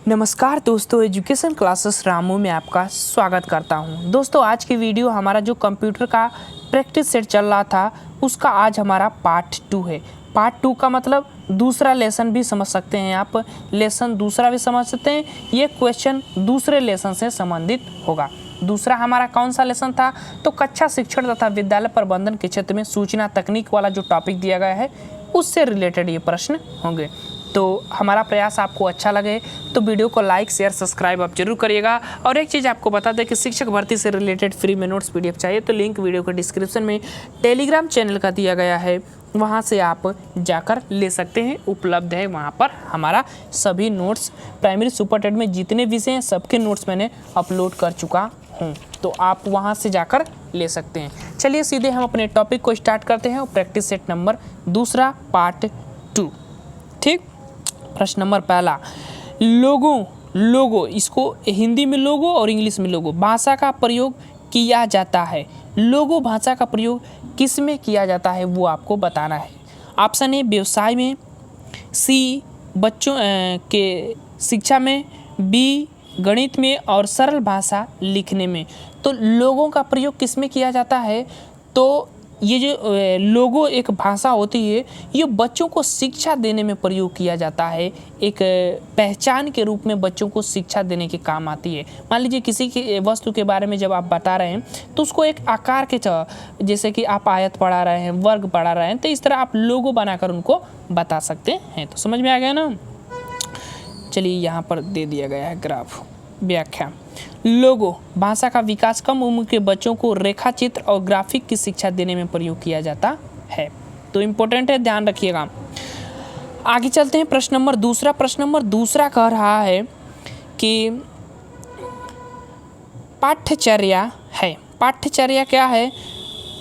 नमस्कार दोस्तों, education classes Ramu में आपका स्वागत करता हूं। दोस्तों, आज की वीडियो हमारा जो कंप्यूटर का प्रैक्टिस सेट चल रहा था उसका आज हमारा पार्ट 2 है। पार्ट 2 का मतलब दूसरा लेसन भी समझ सकते हैं आप, लेसन दूसरा भी समझ सकते हैं। ये क्वेश्चन दूसरे लेसन से संबंधित होगा। दूसरा हमारा कौन सा लेसन था? तो कक्षा शिक्षण तथा विद्यालय प्रबंधन के क्षेत्र में सूचना तकनीक वाला जो टॉपिक दिया गया है उससे रिलेटेड ये प्रश्न होंगे। तो हमारा प्रयास आपको अच्छा लगे तो वीडियो को लाइक शेयर सब्सक्राइब आप जरूर करिएगा। और एक चीज़ आपको बता दें कि शिक्षक भर्ती से रिलेटेड फ्री में नोट्स पीडीएफ चाहिए तो लिंक वीडियो के डिस्क्रिप्शन में टेलीग्राम चैनल का दिया गया है, वहाँ से आप जाकर ले सकते हैं। उपलब्ध है वहाँ पर हमारा सभी नोट्स। प्राइमरी सुपर टेट में जितने विषय हैं सबके नोट्स मैंने अपलोड कर चुका हूँ, तो आप वहाँ से जाकर ले सकते हैं। चलिए सीधे हम अपने टॉपिक को स्टार्ट करते हैं। प्रैक्टिस सेट नंबर दूसरा पार्ट 2। ठीक, प्रश्न नंबर पहला, लोगो इसको हिंदी में लोगो और इंग्लिश में लोगो भाषा का प्रयोग किया जाता है। लोगो भाषा का प्रयोग किस में किया जाता है वो आपको बताना है। ऑप्शन ए व्यवसाय में, सी बच्चों के शिक्षा में, बी गणित में और सरल भाषा लिखने में। तो लोगों का प्रयोग किस में किया जाता है? तो ये जो लोगो एक भाषा होती है ये बच्चों को शिक्षा देने में प्रयोग किया जाता है। एक पहचान के रूप में बच्चों को शिक्षा देने के काम आती है। मान लीजिए किसी की वस्तु के बारे में जब आप बता रहे हैं तो उसको एक आकार के जैसे कि आप आयत पढ़ा रहे हैं, वर्ग पढ़ा रहे हैं, तो इस तरह आप लोगो बनाकर उनको बता सकते हैं। तो समझ में आ गया ना। चलिए यहाँ पर दे दिया गया है ग्राफ। व्याख्या, लोगो भाषा का विकास कम उम्र के बच्चों को रेखा चित्र और ग्राफिक की शिक्षा देने में प्रयोग किया जाता है। तो इम्पोर्टेंट है, ध्यान रखिएगा। आगे चलते हैं। प्रश्न नंबर दूसरा कह रहा है कि पाठ्यचर्या है। पाठ्यचर्या क्या है?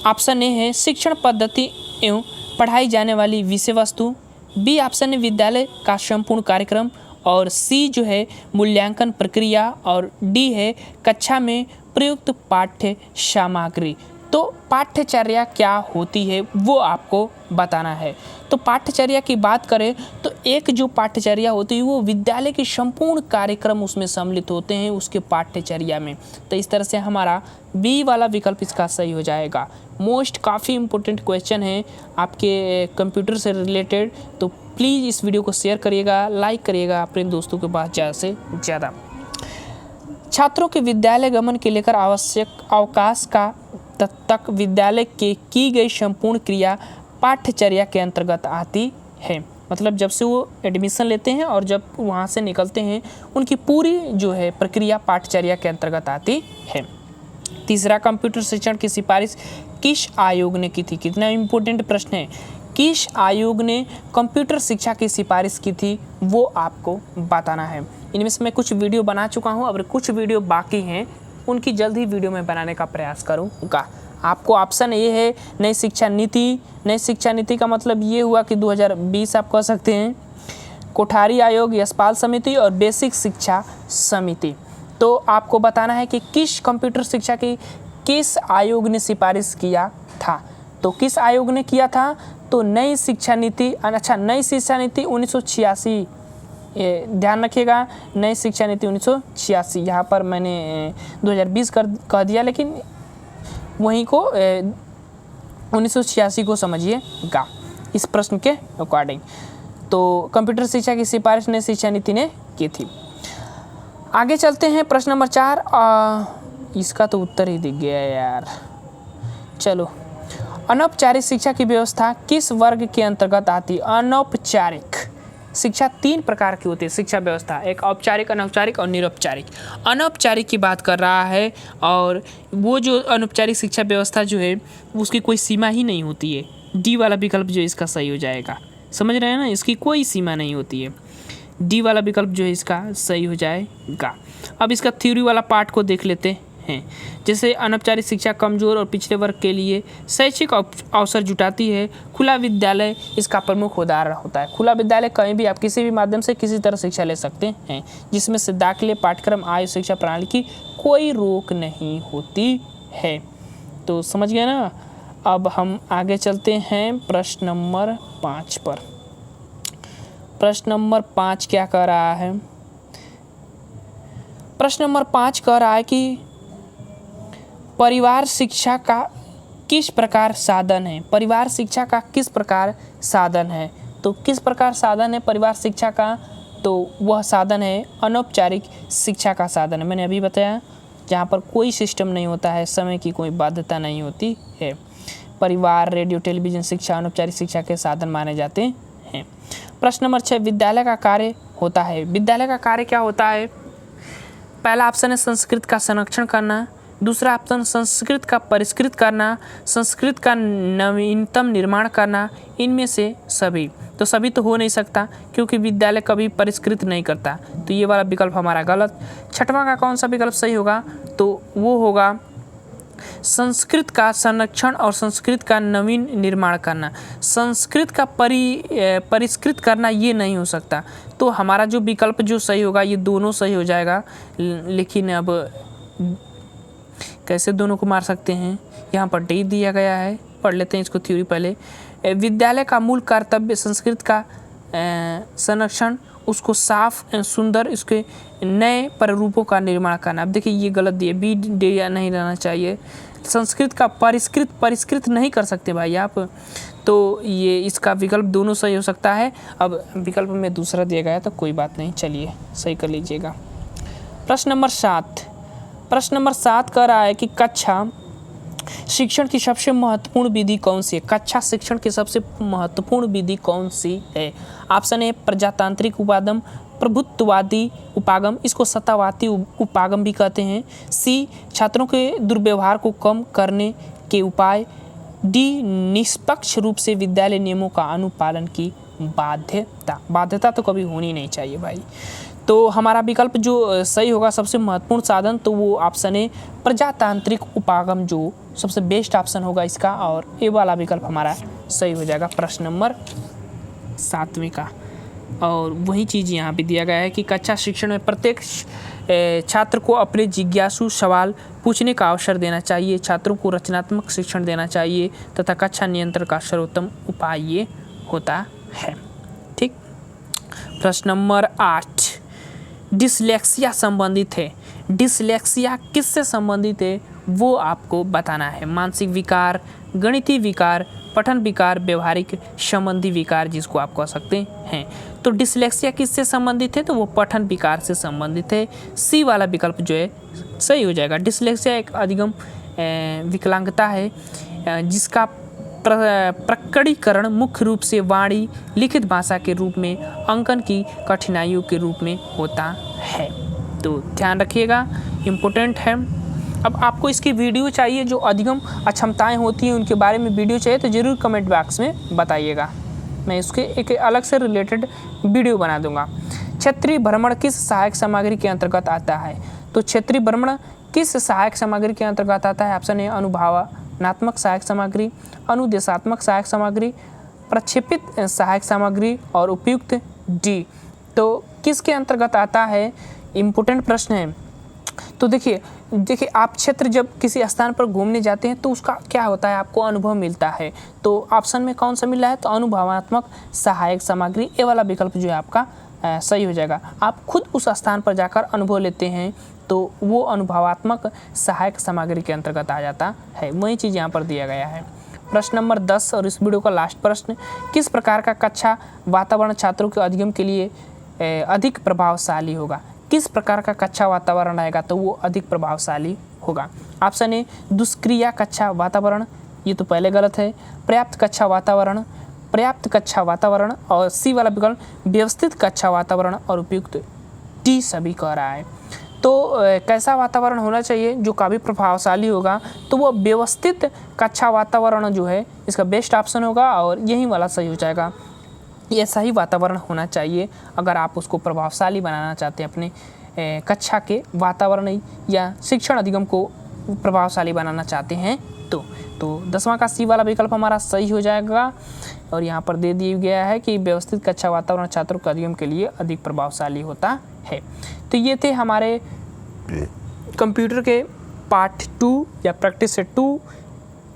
ऑप्शन ए है शिक्षण पद्धति एवं पढ़ाई जाने वाली विषय वस्तु, बी ऑप्शन है विद्यालय का संपूर्ण कार्यक्रम, और सी जो है मूल्यांकन प्रक्रिया, और डी है कक्षा में प्रयुक्त पाठ्य सामग्री। तो पाठ्यचर्या क्या होती है वो आपको बताना है। तो पाठ्यचर्या की बात करें तो एक जो पाठ्यचर्या होती है वो विद्यालय के संपूर्ण कार्यक्रम उसमें सम्मिलित होते हैं उसके पाठ्यचर्या में। तो इस तरह से हमारा बी वाला विकल्प इसका सही हो जाएगा। मोस्ट काफ़ी इम्पोर्टेंट क्वेश्चन है आपके कंप्यूटर से रिलेटेड, तो प्लीज़ इस वीडियो को शेयर करिएगा, लाइक करिएगा अपने दोस्तों के पास ज़्यादा से ज़्यादा। छात्रों के विद्यालय गमन के लेकर आवश्यक अवकाश का तक विद्यालय के की गई संपूर्ण क्रिया पाठ्यचर्या के अंतर्गत आती है। मतलब जब से वो एडमिशन लेते हैं और जब वहाँ से निकलते हैं उनकी पूरी जो है प्रक्रिया पाठ्यचर्या के अंतर्गत आती है। तीसरा, कंप्यूटर शिक्षण की सिफारिश किस आयोग ने की थी? कितना इम्पोर्टेंट प्रश्न है। किस आयोग ने कंप्यूटर शिक्षा की सिफारिश की थी वो आपको बताना है। इनमें से मैं कुछ वीडियो बना चुका हूँ, और कुछ वीडियो बाकी हैं, उनकी जल्द ही वीडियो में बनाने का प्रयास करूँगा। आपको ऑप्शन ये है नई शिक्षा नीति। नई शिक्षा नीति का मतलब ये हुआ कि 2020 आप कह सकते हैं। कोठारी आयोग, यशपाल समिति और बेसिक शिक्षा समिति। तो आपको बताना है कि किस कंप्यूटर शिक्षा की किस आयोग ने सिफारिश किया था। तो किस आयोग ने किया था? तो नई शिक्षा नीति। अच्छा, नई शिक्षा नीति 1986, ध्यान रखिएगा, नई शिक्षा नीति 1986। यहाँ पर मैंने 2020 कह दिया, लेकिन वहीं को 1986 को समझिएगा इस प्रश्न के अकॉर्डिंग। तो कंप्यूटर शिक्षा की सिफारिश नई शिक्षा नीति ने की थी। आगे चलते हैं। प्रश्न नंबर 4, इसका तो उत्तर ही दिख गया यार। चलो, अनौपचारिक शिक्षा की व्यवस्था किस वर्ग के अंतर्गत आती है? अनौपचारिक शिक्षा 3 प्रकार की होती है शिक्षा व्यवस्था, एक औपचारिक, अनौपचारिक और निरौपचारिक। अनौपचारिक की बात कर रहा है, और वो जो अनौपचारिक शिक्षा व्यवस्था जो है उसकी कोई सीमा ही नहीं होती है। डी वाला विकल्प जो इसका सही हो जाएगा। समझ रहे हैं ना, इसकी कोई सीमा नहीं होती है। डी वाला विकल्प जो है इसका सही हो जाएगा। अब इसका थ्योरी वाला पार्ट को देख लेते हैं। जैसे अनौपचारिक शिक्षा कमजोर और पिछड़े वर्ग के लिए शैक्षिक अवसर जुटाती है। खुला विद्यालय इसका प्रमुख उदाहरण होता है। खुला विद्यालय कहीं भी आप किसी भी माध्यम से किसी तरह शिक्षा ले सकते हैं, जिसमें से दाखिले, पाठ्यक्रम, आयु, शिक्षा प्रणाली की कोई रोक नहीं होती है। तो समझ गए ना। अब हम आगे चलते हैं प्रश्न नंबर 5 पर। प्रश्न नंबर 5 क्या कह रहा है प्रश्न नंबर 5 कह रहा है कि परिवार शिक्षा का किस प्रकार साधन है। परिवार शिक्षा का किस प्रकार साधन है। तो किस प्रकार साधन है परिवार शिक्षा का, तो वह साधन है अनौपचारिक शिक्षा का साधन है। मैंने अभी बताया जहाँ पर कोई सिस्टम नहीं होता है, समय की कोई बाध्यता नहीं होती है। परिवार, रेडियो, टेलीविज़न शिक्षा अनौपचारिक शिक्षा के साधन माने जाते हैं। प्रश्न नंबर 6 विद्यालय का कार्य होता है। विद्यालय का कार्य क्या होता है। पहला ऑप्शन है संस्कृत का संरक्षण करना, दूसरा ऑप्शन संस्कृत का परिष्कृत करना, संस्कृत का नवीनतम निर्माण करना, इनमें से सभी। तो सभी तो हो नहीं सकता क्योंकि विद्यालय कभी परिष्कृत नहीं करता, तो ये वाला विकल्प हमारा गलत। छठवां का कौन सा विकल्प सही होगा, तो वो होगा संस्कृत का संरक्षण और संस्कृत का नवीन निर्माण करना। संस्कृत का परिष्कृत करना ये नहीं हो सकता, तो हमारा जो विकल्प जो सही होगा ये दोनों सही हो जाएगा। लेकिन अब कैसे दोनों को मार सकते हैं, यहाँ पर डी दिया गया है, पढ़ लेते हैं इसको थ्योरी पहले। विद्यालय का मूल कर्तव्य संस्कृत का संरक्षण, उसको साफ सुंदर इसके नए प्रारूपों का निर्माण करना। अब देखिए ये गलत दिए, बी दिया नहीं रहना चाहिए। संस्कृत का परिष्कृत नहीं कर सकते भाई आप, तो ये इसका विकल्प दोनों सही हो सकता है। अब विकल्प में दूसरा दिया गया तो कोई बात नहीं, चलिए सही कर लीजिएगा। प्रश्न नंबर 7 कह रहा है कि कक्षा शिक्षण की सबसे महत्वपूर्ण विधि कौन सी है। कक्षा शिक्षण की सबसे महत्वपूर्ण विधि कौन सी है। ऑप्शन ए प्रजातांत्रिक उपागम, प्रभुत्ववादी उपागम, इसको सत्तावादी उपागम भी कहते हैं। सी छात्रों के दुर्व्यवहार को कम करने के उपाय। डी निष्पक्ष रूप से विद्यालय नियमों का अनुपालन की बाध्यता तो कभी होनी नहीं चाहिए भाई। तो हमारा विकल्प जो सही होगा सबसे महत्वपूर्ण साधन, तो वो ऑप्शन है प्रजातांत्रिक उपागम, जो सबसे बेस्ट ऑप्शन होगा इसका, और ये वाला विकल्प हमारा सही हो जाएगा प्रश्न नंबर 7वें का। और वही चीज़ यहाँ पे दिया गया है कि कक्षा शिक्षण में प्रत्येक छात्र को अपने जिज्ञासु सवाल पूछने का अवसर देना चाहिए, छात्रों को रचनात्मक शिक्षण देना चाहिए तथा कक्षा नियंत्रण का सर्वोत्तम उपाय ये होता है। ठीक। प्रश्न नंबर 8 डिसलेक्सिया संबंधित है। डिसलेक्सिया किससे संबंधित है वो आपको बताना है। मानसिक विकार, गणितीय विकार, पठन विकार, व्यवहारिक संबंधी विकार जिसको आप कह सकते हैं। तो डिसलेक्सिया किससे संबंधित है, तो वो पठन विकार से संबंधित है। सी वाला विकल्प जो है सही हो जाएगा। डिसलेक्सिया एक अधिगम विकलांगता है जिसका प्रकटीकरण मुख्य रूप से वाणी, लिखित भाषा के रूप में, अंकन की कठिनाइयों के रूप में होता है। तो ध्यान रखिएगा, इम्पोर्टेंट है। अब आपको इसकी वीडियो चाहिए, जो अधिगम अक्षमताएं होती हैं उनके बारे में वीडियो चाहिए तो ज़रूर कमेंट बॉक्स में बताइएगा, मैं इसके एक अलग से रिलेटेड वीडियो बना दूंगा। क्षेत्रीय भ्रमण किस सहायक सामग्री के अंतर्गत आता है। तो क्षेत्रीय भ्रमण किस सहायक सामग्री के अंतर्गत आता है। ऑप्शन ए अनुभवात्मक सहायक सामग्री, अनुदेशात्मक सहायक सामग्री, प्रक्षेपित सहायक सामग्री और उपयुक्त डी। तो किसके अंतर्गत आता है, इम्पोर्टेंट प्रश्न है। तो देखिए आप क्षेत्र जब किसी स्थान पर घूमने जाते हैं तो उसका क्या होता है, आपको अनुभव मिलता है। तो ऑप्शन में कौन सा मिल रहा है, तो अनुभवात्मक सहायक सामग्री, ये वाला विकल्प जो है आपका सही हो जाएगा। आप खुद उस स्थान पर जाकर अनुभव लेते हैं तो वो अनुभवात्मक सहायक सामग्री के अंतर्गत आ जाता है। वही चीज़ यहाँ पर दिया गया है। प्रश्न नंबर 10 और इस वीडियो का लास्ट प्रश्न, किस प्रकार का कक्षा वातावरण छात्रों के अधिगम के लिए अधिक प्रभावशाली होगा। किस प्रकार का कक्षा वातावरण आएगा तो वो अधिक प्रभावशाली होगा। ऑप्शन ए दुष्क्रिया कक्षा वातावरण, ये तो पहले गलत है। पर्याप्त कक्षा वातावरण और सी वाला विकल्प व्यवस्थित कक्षा वातावरण और उपयुक्त डी सभी कह रहा है। तो कैसा वातावरण होना चाहिए जो काफ़ी प्रभावशाली होगा, तो वो व्यवस्थित कक्षा वातावरण जो है इसका बेस्ट ऑप्शन होगा और यही वाला सही हो जाएगा। ऐसा ही वातावरण होना चाहिए अगर आप उसको प्रभावशाली बनाना चाहते हैं, अपने कक्षा के वातावरण या शिक्षण अधिगम को प्रभावशाली बनाना चाहते हैं। तो 10वां का सी वाला विकल्प हमारा सही हो जाएगा। और यहाँ पर दे दिया गया है कि व्यवस्थित कक्षा वातावरण छात्रों के अधिगम के लिए अधिक प्रभावशाली होता है। तो ये थे हमारे कंप्यूटर के पार्ट 2 या प्रैक्टिस सेट 2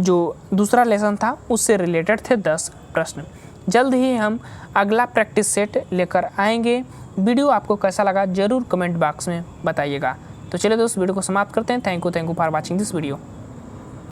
जो दूसरा लेसन था उससे रिलेटेड थे 10 प्रश्न। जल्द ही हम अगला प्रैक्टिस सेट लेकर आएंगे। वीडियो आपको कैसा लगा ज़रूर कमेंट बॉक्स में बताइएगा। तो चलिए दोस्त वीडियो को समाप्त करते हैं। Thank you for watching this video.